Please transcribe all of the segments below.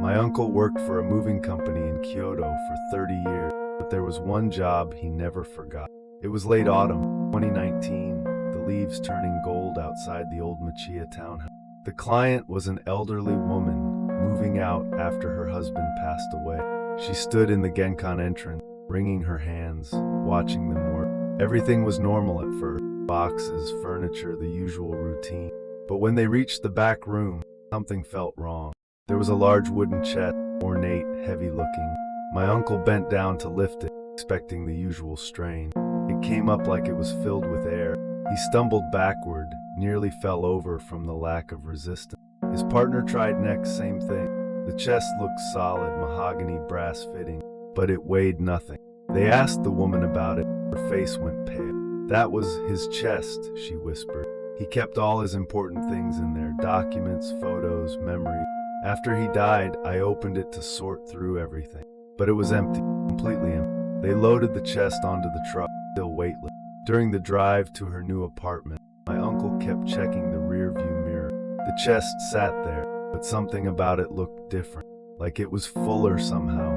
My uncle worked for a moving company in Kyoto for 30 years, but there was one job he never forgot. It was late autumn, 2019, the leaves turning gold outside the old Machiya townhouse. The client was an elderly woman moving out after her husband passed away. She stood in the Genkan entrance, wringing her hands, watching them work. Everything was normal at first. Boxes, furniture, the usual routine. But when they reached the back room, something felt wrong. There was a large wooden chest, ornate, heavy-looking. My uncle bent down to lift it, expecting the usual strain. It came up like it was filled with air. He stumbled backward, nearly fell over from the lack of resistance. His partner tried next, same thing. The chest looked solid, mahogany brass fitting, but it weighed nothing. They asked the woman about it. Her face went pale. "That was his chest," she whispered. "He kept all his important things in there, documents, photos, memories. After he died, I opened it to sort through everything. But it was empty, completely empty." They loaded the chest onto the truck, still weightless. During the drive to her new apartment, my uncle kept checking the rear view mirror. The chest sat there, but something about it looked different, like it was fuller somehow.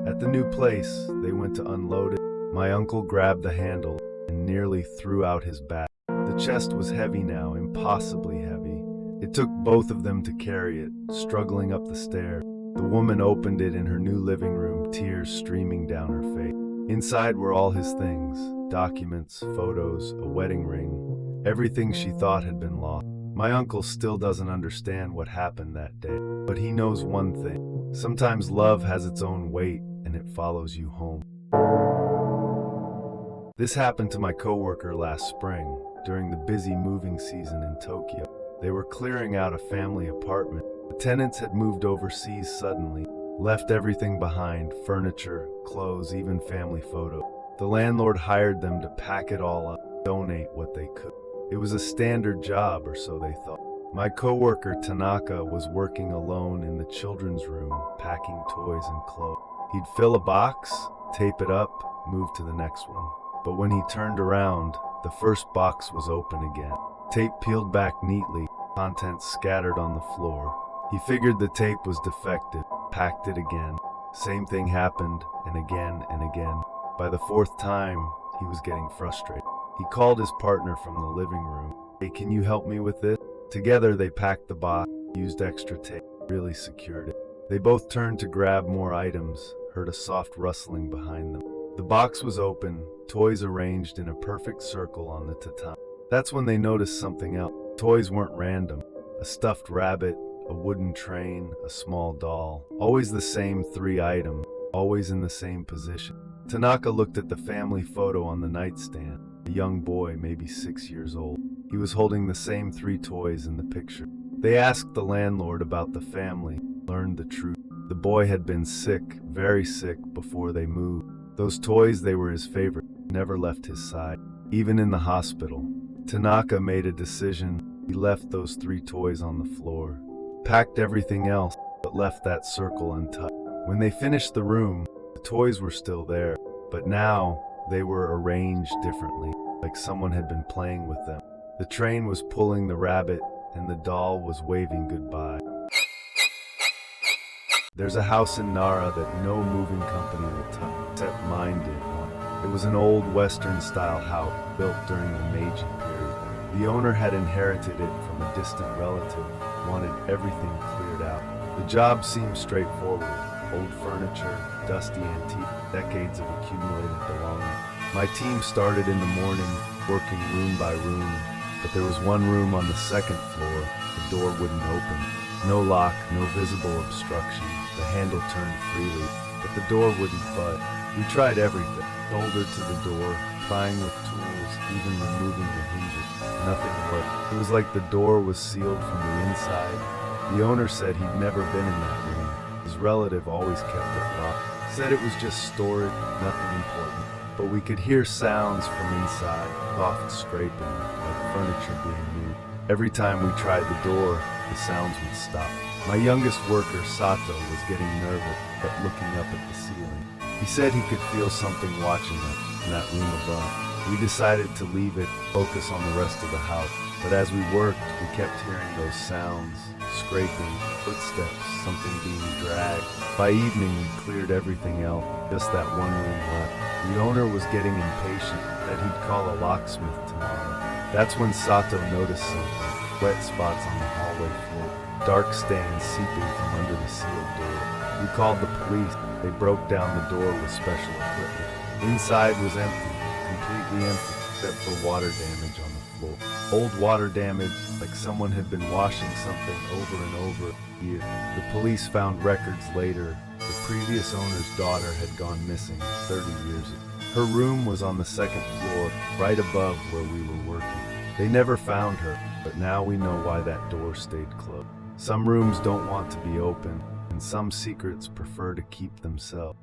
At the new place, they went to unload it. My uncle grabbed the handle and nearly threw out his bag. The chest was heavy now, impossibly heavy. It took both of them to carry it, struggling up the stairs. The woman opened it in her new living room, tears streaming down her face. Inside were all his things, documents, photos, a wedding ring, everything she thought had been lost. My uncle still doesn't understand what happened that day, but he knows one thing. Sometimes love has its own weight, and it follows you home. This happened to my coworker last spring, during the busy moving season in Tokyo. They were clearing out a family apartment. The tenants had moved overseas suddenly, left everything behind, furniture, clothes, even family photos. The landlord hired them to pack it all up, donate what they could. It was a standard job, or so they thought. My coworker Tanaka was working alone in the children's room, packing toys and clothes. He'd fill a box, tape it up, move to the next one. But when he turned around, the first box was open again. Tape peeled back neatly, contents scattered on the floor. He figured the tape was defective, packed it again. Same thing happened, and again and again. By the fourth time, he was getting frustrated. He called his partner from the living room. "Hey, can you help me with this?" Together they packed the box, used extra tape, really secured it. They both turned to grab more items, heard a soft rustling behind them. The box was open, toys arranged in a perfect circle on the tatami. That's when they noticed something else. Toys weren't random. A stuffed rabbit, a wooden train, a small doll. Always the same 3 items, always in the same position. Tanaka looked at the family photo on the nightstand. A young boy, maybe 6 years old. He was holding the same 3 toys in the picture. They asked the landlord about the family, learned the truth. The boy had been sick, very sick, before they moved. Those toys, they were his favorite, never left his side, even in the hospital. Tanaka made a decision. He left those 3 toys on the floor, packed everything else, but left that circle untouched. When they finished the room, the toys were still there, but now they were arranged differently, like someone had been playing with them. The train was pulling the rabbit, and the doll was waving goodbye. There's a house in Nara that no moving company will touch, except mine did. It was an old Western-style house built during the Meiji period. The owner had inherited it from a distant relative, wanted everything cleared out. The job seemed straightforward. Old furniture, dusty antique, decades of accumulated belongings. My team started in the morning, working room by room, but there was one room on the 2nd floor. The door wouldn't open. No lock, no visible obstruction. The handle turned freely, but the door wouldn't budge. We tried everything, shoulder to the door, prying with tools, even removing the hinges. Nothing worked. It was like the door was sealed from the inside. The owner said he'd never been in that room. His relative always kept it locked. Said it was just storage, nothing important. But we could hear sounds from inside, soft scraping, like furniture being moved. Every time we tried the door, the sounds would stop. My youngest worker, Sato, was getting nervous, kept looking up at the ceiling. He said he could feel something watching us in that room above. We decided to leave it, focus on the rest of the house. But as we worked, we kept hearing those sounds, scraping, footsteps, something being dragged. By evening, we cleared everything out, just that one room left. The owner was getting impatient that he'd call a locksmith tomorrow. That's when Sato noticed something. Wet spots on the hallway floor, dark stains seeping from under the sealed door. We called the police. They broke down the door with special equipment. Inside was empty, completely empty, except for water damage on the floor. Old water damage, like someone had been washing something over and over here. The police found records later. The previous owner's daughter had gone missing 30 years ago. Her room was on the second floor, right above where we were working. They never found her, but now we know why that door stayed closed. Some rooms don't want to be open, and some secrets prefer to keep themselves.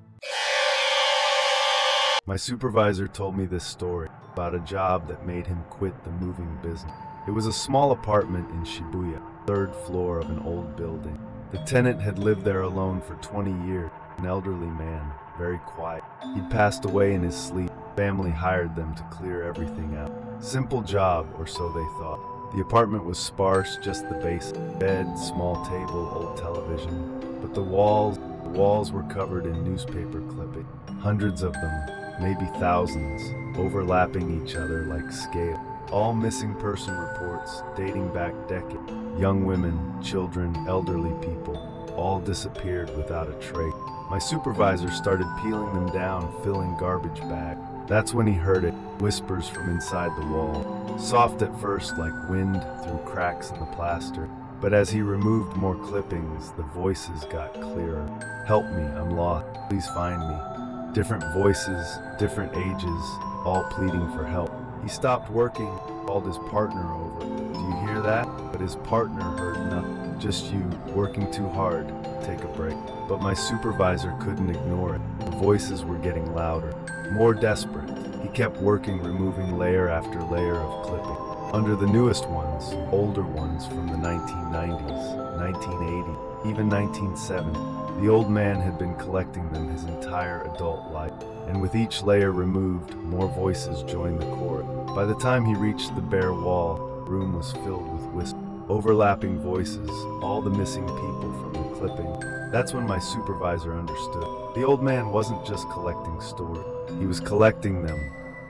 My supervisor told me this story about a job that made him quit the moving business. It was a small apartment in Shibuya, third floor of an old building. The tenant had lived there alone for 20 years, an elderly man, very quiet. He'd passed away in his sleep. Family hired them to clear everything out. Simple job, or so they thought. The apartment was sparse, just the basic bed, small table, old television. But the walls were covered in newspaper clippings, hundreds of them, maybe thousands, overlapping each other like scale. All missing person reports dating back decades. Young women, children, elderly people, all disappeared without a trace. My supervisor started peeling them down, filling garbage bags. That's when he heard it, whispers from inside the wall. Soft at first, like wind through cracks in the plaster. But as he removed more clippings, the voices got clearer. Help me, I'm lost. Please find me. Different voices, different ages, all pleading for help. He stopped working, called his partner over. Do you hear that? But his partner heard nothing. Just you, working too hard. Take a break. But my supervisor couldn't ignore it. The voices were getting louder, more desperate. He kept working, removing layer after layer of clipping. Under the newest ones, older ones from the 1990s, 1980, even 1970. The old man had been collecting them his entire adult life, and with each layer removed, more voices joined the chorus. By the time he reached the bare wall, the room was filled with whispers, overlapping voices, all the missing people from the clipping. That's when my supervisor understood. The old man wasn't just collecting stories. He was collecting them,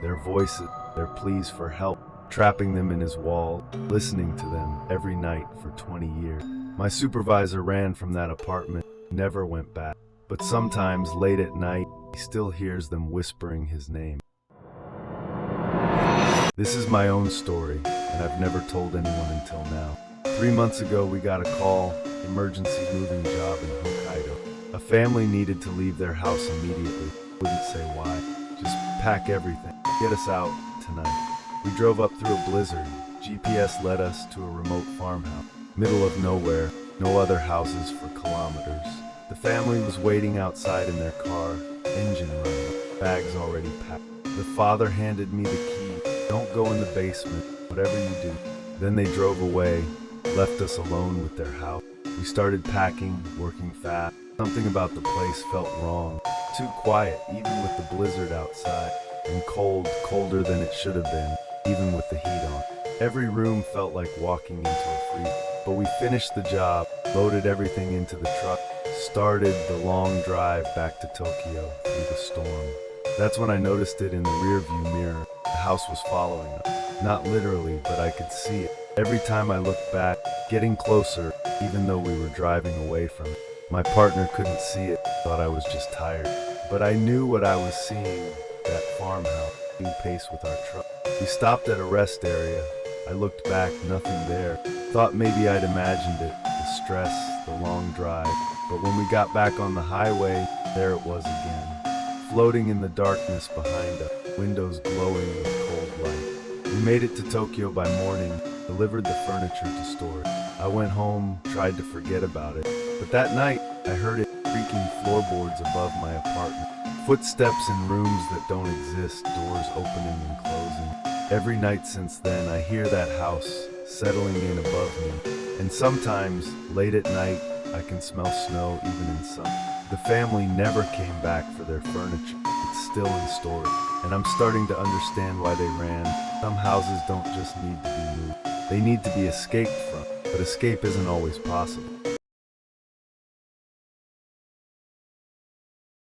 their voices, their pleas for help, trapping them in his wall, listening to them every night for 20 years. My supervisor ran from that apartment, never went back. But sometimes, late at night, he still hears them whispering his name. This is my own story, and I've never told anyone until now. 3 months ago, we got a call, emergency moving job in Hokkaido. A family needed to leave their house immediately. Wouldn't say why. Just pack everything. Get us out tonight. We drove up through a blizzard. GPS led us to a remote farmhouse. Middle of nowhere, no other houses for kilometers. The family was waiting outside in their car, engine running, bags already packed. The father handed me the key. Don't go in the basement, whatever you do. Then they drove away, left us alone with their house. We started packing, working fast. Something about the place felt wrong. Too quiet, even with the blizzard outside. And cold, colder than it should have been, even with the heat on. Every room felt like walking into a freezer. But we finished the job, loaded everything into the truck, started the long drive back to Tokyo through the storm. That's when I noticed it in the rearview mirror. The house was following us. Not literally, but I could see it. Every time I looked back, getting closer, even though we were driving away from it. My partner couldn't see it, thought I was just tired. But I knew what I was seeing, that farmhouse, keeping pace with our truck. We stopped at a rest area. I looked back, nothing there. Thought maybe I'd imagined it, the stress, the long drive. But when we got back on the highway, there it was again. Floating in the darkness behind us, windows glowing with cold light. We made it to Tokyo by morning, delivered the furniture to storage. I went home, tried to forget about it. But that night, I heard it creaking floorboards above my apartment. Footsteps in rooms that don't exist, doors opening and closing. Every night since then, I hear that house settling in above me. And sometimes, late at night, I can smell snow even in summer. The family never came back for their furniture. It's still in storage. And I'm starting to understand why they ran. Some houses don't just need to be moved. They need to be escaped from. But escape isn't always possible.